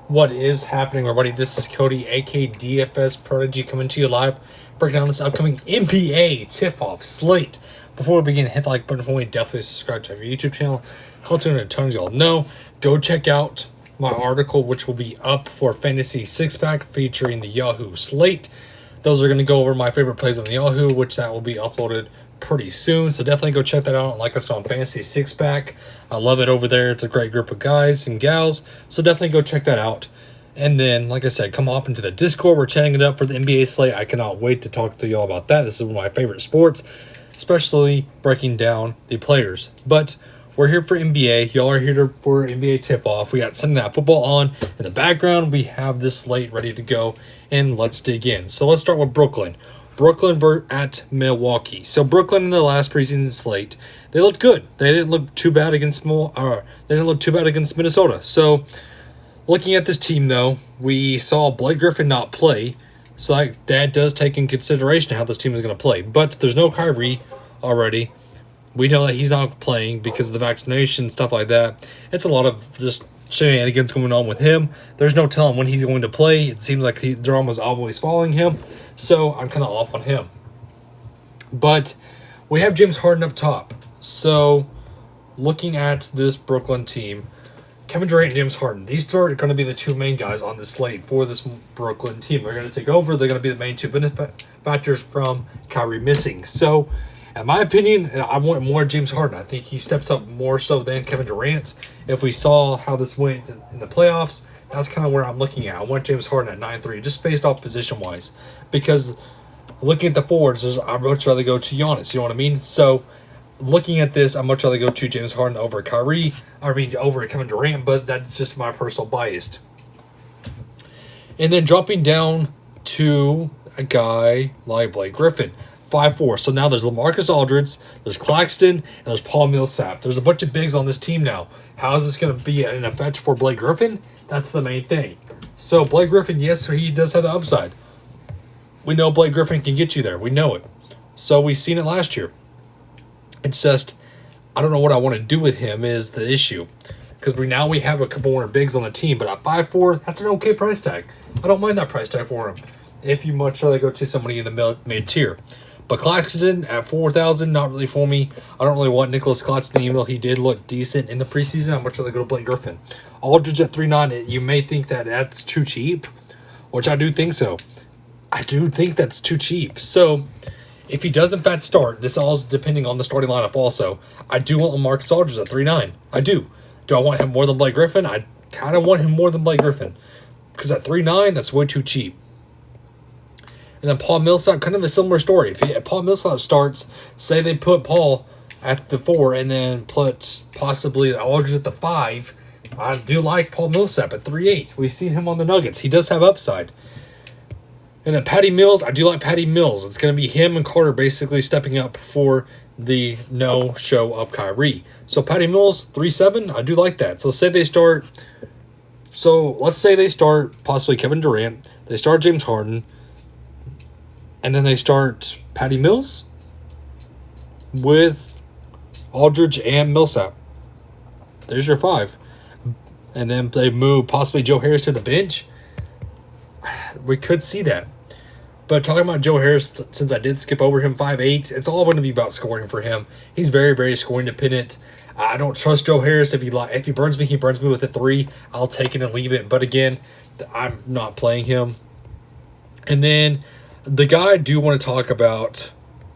What is happening, everybody? This is Cody, aka DFS Prodigy, coming to you live, breaking down this upcoming NBA tip-off slate. Before we begin, hit the like button for me. Definitely subscribe to our YouTube channel. Helps me a ton of y'all know. Go check out my article, which will be up for Fantasy Six-Pack, featuring the Yahoo slate. Those are going to go over my favorite plays on the Yahoo, which that will be uploaded pretty soon. So definitely go check that out. Like us on Fantasy Six-Pack. I love it over there. It's a great group of guys and gals. So definitely go check that out. And then, like I said, come hop into the Discord. We're chatting it up for the NBA slate. I cannot wait to talk to y'all about that. This is one of my favorite sports, especially breaking down the players. But we're here for NBA. Y'all are here for NBA tip-off. We got Sunday Night Football on. In the background, we have this slate ready to go. And let's dig in. So let's start with Brooklyn. Brooklyn at Milwaukee. So Brooklyn in the last preseason slate, they looked good. They didn't look too bad against Minnesota. So looking at this team, though, we saw Blake Griffin not play. So that does take in consideration how this team is going to play. But there's no Kyrie already. We know that he's not playing because of the vaccination, stuff like that. It's a lot of just shenanigans going on with him. There's no telling when he's going to play. It seems like they're almost always following him. So I'm kind of off on him. But we have James Harden up top. So looking at this Brooklyn team, Kevin Durant and James Harden, these two are going to be the two main guys on the slate for this Brooklyn team. They're going to take over. They're going to be the main two benefactors from Kyrie missing. So in my opinion, I want more James Harden. I think he steps up more so than Kevin Durant. If we saw how this went in the playoffs, that's kind of where I'm looking at. I want James Harden at 9-3, just based off position-wise. Because looking at the forwards, I'd much rather go to Giannis, you know what I mean? So looking at this, I'd much rather go to James Harden over over Kevin Durant, but that's just my personal bias. And then dropping down to a guy like Blake Griffin. 5'4". So now there's LaMarcus Aldridge, there's Claxton, and there's Paul Millsap. There's a bunch of bigs on this team now. How is this going to be an effect for Blake Griffin? That's the main thing. So Blake Griffin, yes, he does have the upside. We know Blake Griffin can get you there. We know it. So we've seen it last year. It's just, I don't know what I want to do with him is the issue. Because we have a couple more bigs on the team, but at 5'4", that's an okay price tag. I don't mind that price tag for him. If you much rather go to somebody in the mid-tier. But Claxton at 4,000, not really for me. I don't really want Nicholas Claxton, even though he did look decent in the preseason. I'm much rather go to Blake Griffin. Aldridge at 3.9, you may think that that's too cheap, which I do think so. I do think that's too cheap. So if he does in fact start, this all is depending on the starting lineup also. I do want LaMarcus Aldridge at 3.9. I do. Do I want him more than Blake Griffin? I kind of want him more than Blake Griffin. Because at 3.9, that's way too cheap. And then Paul Millsap, kind of a similar story. If Paul Millsap starts, say they put Paul at the 4 and then put possibly Aldridge at the 5, I do like Paul Millsap at 3.8. We've seen him on the Nuggets. He does have upside. And then Patty Mills, I do like Patty Mills. It's going to be him and Carter basically stepping up for the no-show of Kyrie. So Patty Mills, 3.7, I do like that. So let's say they start possibly Kevin Durant. They start James Harden. And then they start Patty Mills with Aldridge and Millsap. There's your 5. And then they move possibly Joe Harris to the bench. We could see that. But talking about Joe Harris, since I did skip over him, 5'8", it's all going to be about scoring for him. He's very, very scoring dependent. I don't trust Joe Harris. If he burns me, he burns me with a 3. I'll take it and leave it. But again, I'm not playing him. And then the guy I do want to talk about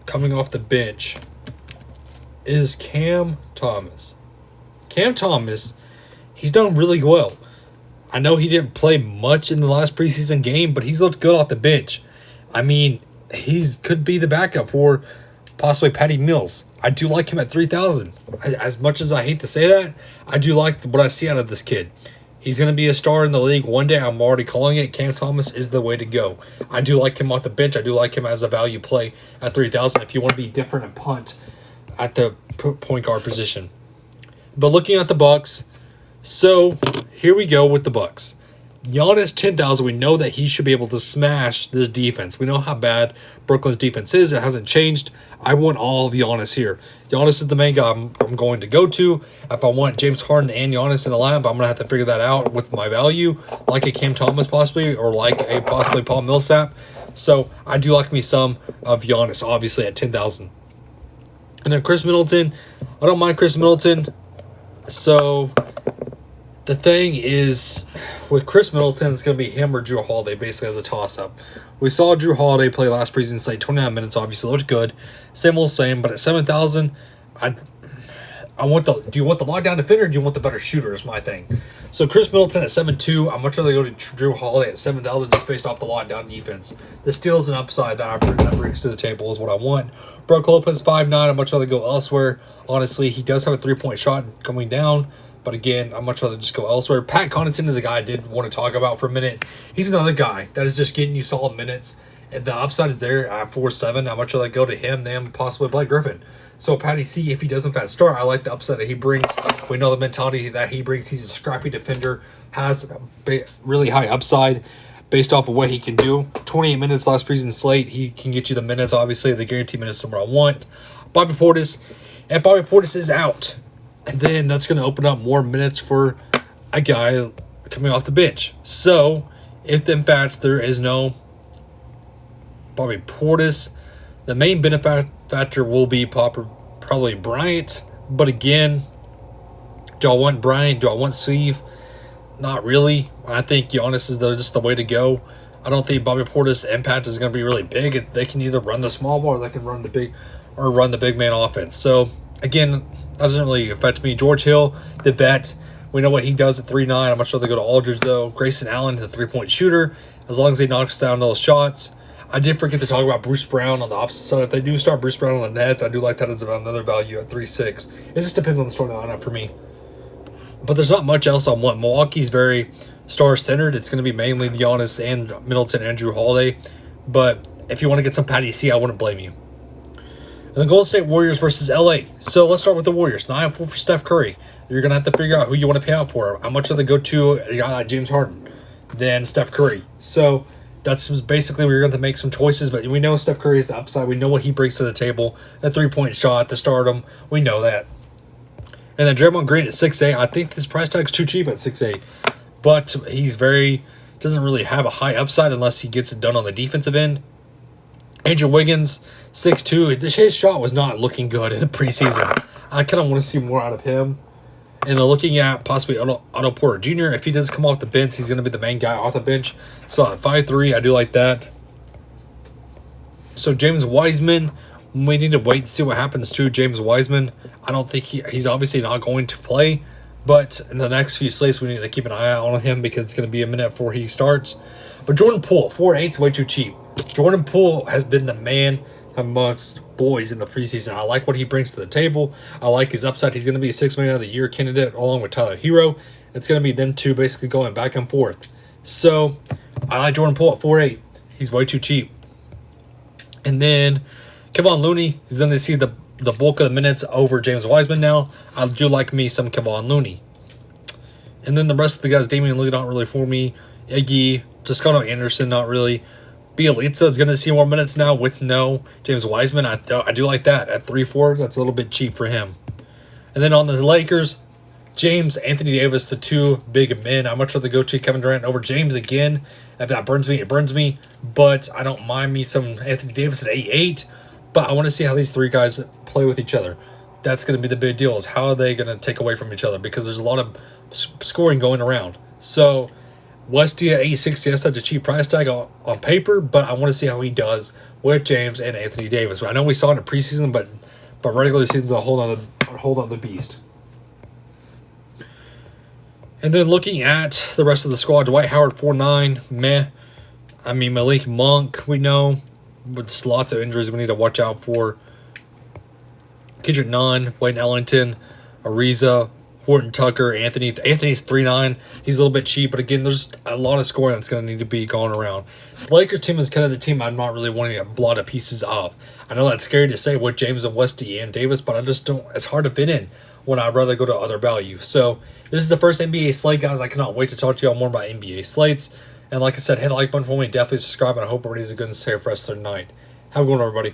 coming off the bench is Cam Thomas. Cam Thomas, he's done really well. I know he didn't play much in the last preseason game, but he's looked good off the bench. I mean, he could be the backup for possibly Patty Mills. I do like him at 3,000. As much as I hate to say that, I do like what I see out of this kid. He's going to be a star in the league one day. I'm already calling it. Cam Thomas is the way to go. I do like him off the bench. I do like him as a value play at 3,000 if you want to be different and punt at the point guard position. But looking at the Bucks, so here we go with the Bucks. Giannis 10,000. We know that he should be able to smash this defense. We know how bad Brooklyn's defense is. It hasn't changed. I want all of Giannis here. Giannis is the main guy I'm going to go to. If I want James Harden and Giannis in the lineup, I'm going to have to figure that out with my value, like a Cam Thomas possibly, or like a possibly Paul Millsap. So I do like me some of Giannis, obviously, at 10,000. And then Chris Middleton. I don't mind Chris Middleton. So the thing is, with Chris Middleton, it's going to be him or Drew Holiday, basically as a toss-up. We saw Drew Holiday play last preseason slate, 29 minutes, obviously looked good. Same old same, but at 7,000, I want the. Do you want the lockdown defender, or do you want the better shooter? Is my thing. So Chris Middleton at 7,2, I'm much rather go to Drew Holiday at 7,000 just based off the lockdown defense. The steals and upside that brings to the table is what I want. Brook Lopez 5'9", I'm much rather go elsewhere. Honestly, he does have a 3-point shot coming down. But again, I'd much rather just go elsewhere. Pat Connaughton is a guy I did want to talk about for a minute. He's another guy that is just getting you solid minutes. And the upside is there at 4.7. I'd much rather go to him than possibly Blake Griffin. So Patty C, if he doesn't fat start, I like the upside that he brings. We know the mentality that he brings. He's a scrappy defender, has really high upside based off of what he can do. 28 minutes last preseason slate. He can get you the minutes, obviously, the guaranteed minutes somewhere I want. Bobby Portis. And Bobby Portis is out. And then that's going to open up more minutes for a guy coming off the bench. So, if in fact there is no Bobby Portis, the main benefactor will be probably Bryant. But again, do I want Bryant? Do I want Steve? Not really. I think Giannis is just the way to go. I don't think Bobby Portis' impact is going to be really big. They can either run the small ball or they can run the big man offense. So, again, that doesn't really affect me. George Hill, the vet, we know what he does at 3'9". I'm not sure they go to Aldridge, though. Grayson Allen, the three-point shooter, as long as he knocks down those shots. I did forget to talk about Bruce Brown on the opposite side. If they do start Bruce Brown on the Nets, I do like that as about another value at 3.6. It just depends on the starting lineup for me. But there's not much else I want. Milwaukee's very star-centered. It's going to be mainly Giannis and Middleton and Drew Holiday. But if you want to get some Patty C, I wouldn't blame you. And the Golden State Warriors versus LA. So let's start with the Warriors. 9-4 for Steph Curry. You're going to have to figure out who you want to pay out for. How much do they go to a guy like James Harden than Steph Curry? So that's basically where you're going to make some choices. But we know Steph Curry is the upside. We know what he brings to the table. That three-point shot, the stardom. We know that. And then Draymond Green at 6'8". I think this price tag is too cheap at 6'8". But doesn't really have a high upside unless he gets it done on the defensive end. Andrew Wiggins, 6'2". His shot was not looking good in the preseason. I kind of want to see more out of him. And they're looking at possibly Otto Porter Jr. If he doesn't come off the bench, he's going to be the main guy off the bench. So at 5'3", I do like that. So James Wiseman, we need to wait and see what happens to James Wiseman. I don't think he's obviously not going to play. But in the next few slates, we need to keep an eye out on him because it's going to be a minute before he starts. But Jordan Poole, 4'8" is way too cheap. Jordan Poole has been the man amongst boys in the preseason. I like what he brings to the table. I like his upside. He's going to be a 6 Man of the Year candidate along with Tyler Hero. It's going to be them two basically going back and forth. So I like Jordan Poole at 4'8". He's way too cheap. And then Kevon Looney is going to see the bulk of the minutes over James Wiseman now. I do like me some Kevon Looney. And then the rest of the guys, Damian Lee, not really for me. Iggy, Toscano Anderson, not really. Bielitsa is going to see more minutes now with no James Wiseman. I do like that. At 3.4, that's a little bit cheap for him. And then on the Lakers, James, Anthony Davis, the two big men. I'm much rather go to Kevin Durant over James again. If that burns me, it burns me. But I don't mind me some Anthony Davis at 8.8. But I want to see how these three guys play with each other. That's going to be the big deal, is how are they going to take away from each other? Because there's a lot of scoring going around. So Westy at 8.60, that's such a cheap price tag on paper, but I want to see how he does with James and Anthony Davis. I know we saw it in the preseason, but regular season's a whole other beast. And then looking at the rest of the squad, Dwight Howard 4'9", meh. I mean, Malik Monk, we know, with just lots of injuries we need to watch out for. Kendrick Nunn, Wayne Ellington, Ariza, Horton Tucker, Anthony's 3'9". He's a little bit cheap, but again, there's a lot of scoring that's going to need to be going around. The Lakers team is kind of the team I'm not really wanting a lot of pieces of. I know that's scary to say with James and Westy and Davis, but I just don't. It's hard to fit in. when I'd rather go to other value. So this is the first NBA slate, guys. I cannot wait to talk to y'all more about NBA slates. And like I said, hit the like button for me. Definitely subscribe, and I hope everybody has a good and safe rest of their night. Have a good one, everybody.